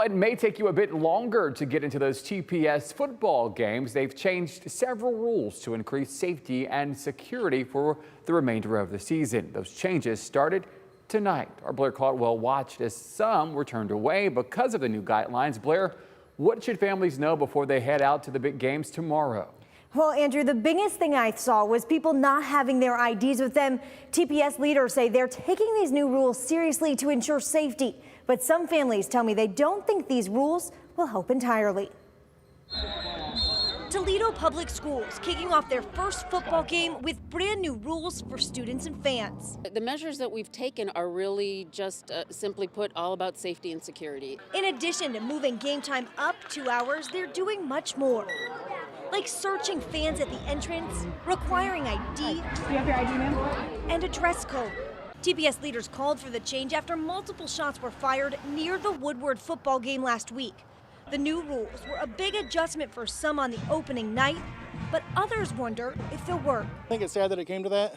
It may take you a bit longer to get into those TPS football games. They've changed several rules to increase safety and security for the remainder of the season. Those changes started tonight. Our Blair Caldwell watched as some were turned away because of the new guidelines. Blair, what should families know before they head out to the big games tomorrow? Well, Andrew, the biggest thing I saw was people not having their IDs with them. TPS leaders say they're taking these new rules seriously to ensure safety. But some families tell me they don't think these rules will help entirely. Toledo Public Schools kicking off their first football game with brand new rules for students and fans. The measures that we've taken are really just simply put all about safety and security. In addition to moving game time up 2 hours, they're doing much more. Like searching fans at the entrance, requiring ID. Do you have your ID, ma'am? And a dress code. TPS leaders called for the change after multiple shots were fired near the Woodward football game last week. The new rules were a big adjustment for some on the opening night, but others wonder if they'll work. I think it's sad that it came to that,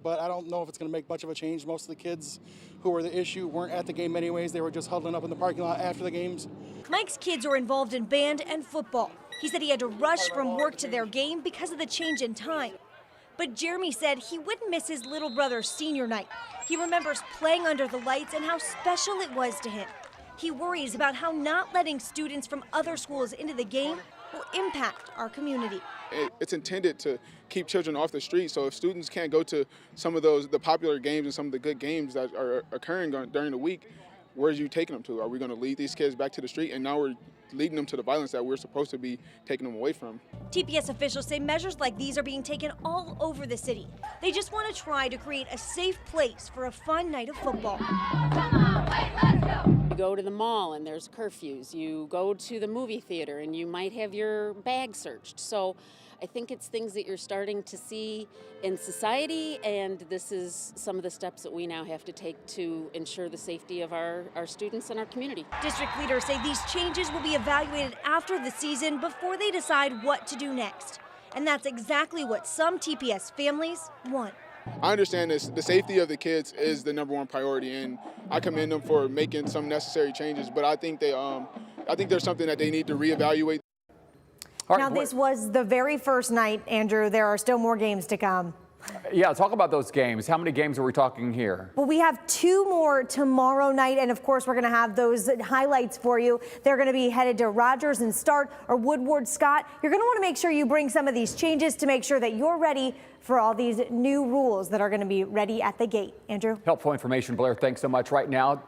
but I don't know if it's going to make much of a change. Most of the kids who were the issue weren't at the game anyways. They were just huddling up in the parking lot after the games. Mike's kids are involved in band and football. He said he had to rush from work to their game because of the change in time. But Jeremy said he wouldn't miss his little brother's senior night. He remembers playing under the lights and how special it was to him. He worries about how not letting students from other schools into the game will impact our community. It's intended to keep children off the street, so if students can't go to some of the popular games and some of the good games that are occurring during the week, where are you taking them to? Are we going to lead these kids back to the street, and now we're leading them to the violence that we're supposed to be taking them away from? TPS officials say measures like these are being taken all over the city. They just want to try to create a safe place for a fun night of football. You go to the mall and there's curfews. You go to the movie theater and you might have your bag searched. So I think it's things that you're starting to see in society, and this is some of the steps that we now have to take to ensure the safety of our students and our community. District leaders say these changes will be evaluated after the season before they decide what to do next. And that's exactly what some TPS families want. I understand this. The safety of the kids is the #1 priority, and I commend them for making some necessary changes. But I think there's something that they need to reevaluate. Now, this was the very first night, Andrew. There are still more games to come. Yeah, talk about those games. How many games are we talking here? Well, we have 2 more tomorrow night, and of course, we're going to have those highlights for you. They're going to be headed to Rogers and Start or Woodward Scott. You're going to want to make sure you bring some of these changes to make sure that you're ready for all these new rules that are going to be ready at the gate. Andrew? Helpful information, Blair. Thanks so much. Right now,